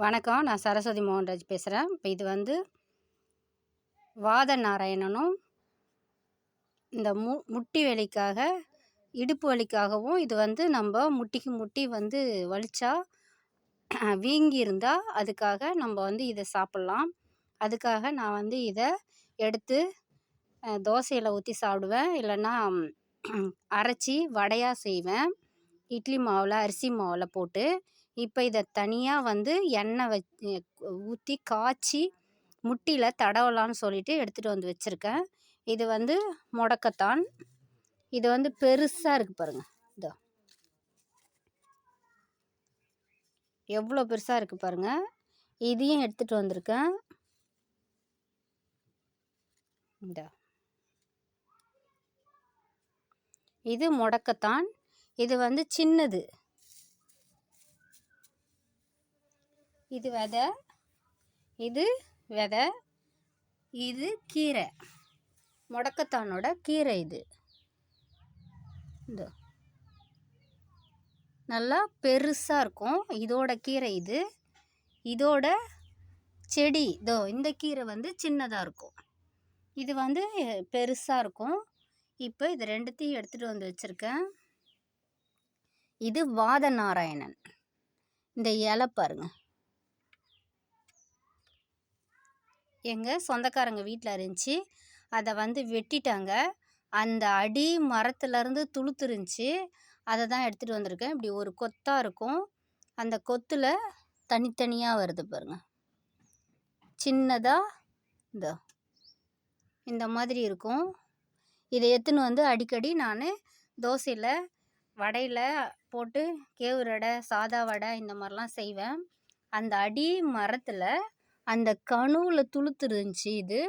வணக்கம். நான் சரஸ்வதி மோகன்ராஜ் பேசுகிறேன். இப்போ இது வந்து வாத நாராயணனும் இந்த முட்டி வலிக்காக, இடுப்பு வலிக்காகவும் இது வந்து நம்ம முட்டிக்கு முட்டி வந்து வலிச்சா வீங்கி இருந்தால் அதுக்காக நம்ம வந்து இதை சாப்பிட்லாம். அதுக்காக நான் வந்து இதை எடுத்து தோசையில் ஊற்றி சாப்பிடுவேன். இல்லைன்னா அரைச்சி வடையாக செய்வேன். இட்லி மாவில் அரிசி மாவில் போட்டு. இப்போ இதை தனியாக வந்து எண்ணெய் ஊற்றி காய்ச்சி முட்டியில் தடவலான்னு சொல்லிட்டு எடுத்துகிட்டு வந்து வச்சுருக்கேன். இது வந்து முடக்கத்தான். இது வந்து பெருசாக இருக்குது பாருங்கள். இதோ எவ்வளோ பெருசாக இருக்குது பாருங்கள். இதையும் எடுத்துகிட்டு வந்திருக்கேன். இந்த இது முடக்கத்தான். இது வந்து சின்னது. இது விதை, இது விதை, இது கீரை. முடக்கத்தானோட கீரை இது. இந்த நல்லா பெருசாக இருக்கும். இதோட கீரை இது. இதோட செடி இதோ இந்த கீரை வந்து சின்னதாக இருக்கும். இது வந்து பெருசாக இருக்கும். இப்போ இது ரெண்டுத்தையும் எடுத்துகிட்டு வந்து வச்சுருக்கேன். இது வாத நாராயணன். இந்த இலை பாருங்கள். எங்கள் சொந்தக்காரங்க வீட்டில் இருந்துச்சு. அதை வந்து வெட்டிட்டாங்க. அந்த அடி மரத்துலேருந்து துளுத்துருந்துச்சு. அதை தான் எடுத்துகிட்டு வந்திருக்கேன். இப்படி ஒரு கொத்தாக இருக்கும். அந்த கொத்தில் தனித்தனியாக வருது பாருங்கள். சின்னதாக இந்த மாதிரி இருக்கும். இதை எடுத்துன்னு வந்து அடிக்கடி நான் தோசையில் வடையில் போட்டு கேவுரு வடை, சாதா வடை இந்த மாதிரிலாம் செய்வேன். அந்த அடி மரத்தில் அந்த கணுவில் துளுத்துருந்துச்சு இது.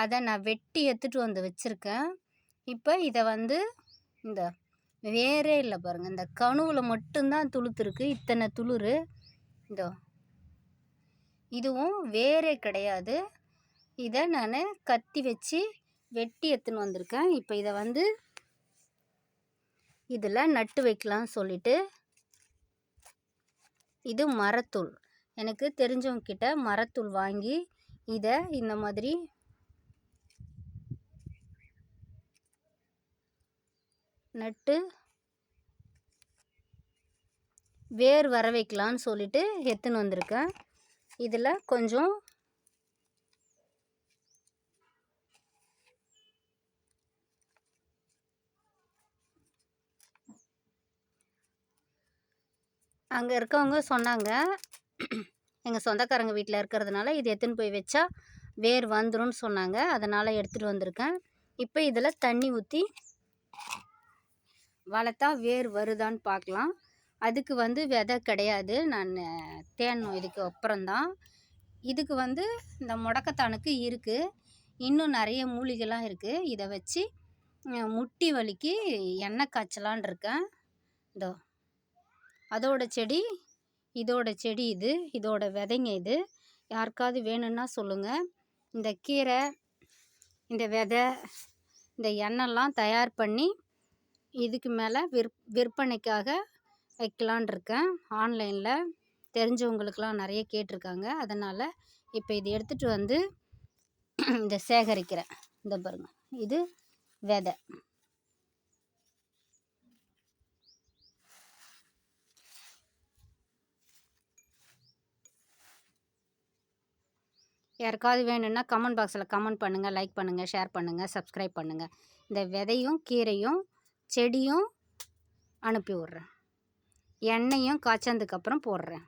அதை நான் வெட்டி எடுத்துகிட்டு வந்து வச்சுருக்கேன். இப்போ இதை வந்து இந்த வேரே இல்லை பாருங்கள். இந்த கணுவில் மட்டும்தான் துளுத்துருக்கு. இத்தனை துளிர். இதோ இதுவும் வேரே கிடையாது. இதை நான் கத்தி வச்சு வெட்டி எடுத்துன்னு வந்திருக்கேன். இப்போ இதை வந்து இதில் நட்டு வைக்கலான்னு சொல்லிட்டு. இது மரத்தூள். எனக்கு தெரிஞ்சவங்க கிட்ட மரத்தூள் வாங்கி இதை இந்த மாதிரி நட்டு வேர் வர வைக்கலான்னு சொல்லிட்டு எடுத்துன்னு வந்திருக்கேன். இதில் கொஞ்சம் அங்கே இருக்கவங்க சொன்னாங்க, எங்கள் சொந்தக்காரங்க வீட்டில் இருக்கிறதுனால இது எடுத்துன்னு போய் வச்சா வேர் வந்துடும் சொன்னாங்க. அதனால் எடுத்துகிட்டு வந்திருக்கேன். இப்போ இதில் தண்ணி ஊற்றி வளர்த்தா வேர் வருதான்னு பார்க்கலாம். அதுக்கு வந்து விதை கிடையாது. நான் தேடணும் இதுக்கு அப்புறம்தான். இதுக்கு வந்து இந்த முடக்கத்தானுக்கு இருக்குது. இன்னும் நிறைய மூலிகைலாம் இருக்குது. இதை வச்சு முட்டி வலிக்கு எண்ணெய் காய்ச்சலான் இருக்கேன். இதோ அதோட செடி, இதோட செடி இது. இதோட விதைங்க இது. யாருக்காவது வேணும்னா சொல்லுங்கள். இந்த கீரை, இந்த விதை, இந்த எண்ணெய்லாம் தயார் பண்ணி இதுக்கு மேலே விற்பனைக்காக வைக்கலான் இருக்கேன். ஆன்லைனில் தெரிஞ்சவங்களுக்கெலாம் நிறைய கேட்டிருக்காங்க. அதனால் இப்போ இது எடுத்துகிட்டு வந்து இந்த சேகரிக்கிறேன். இந்த பாருங்கள், இது விதை. யாருக்காவது வேணும்னா கமெண்ட் பாக்ஸில் கமெண்ட் பண்ணுங்கள், லைக் பண்ணுங்கள், ஷேர் பண்ணுங்கள், சப்ஸ்கிரைப் பண்ணுங்கள். இந்த விதையும் கீரையும் செடியும் அனுப்பி விட்றேன். எண்ணெயும் காய்ச்சதுக்கப்புறம் போடுறேன்.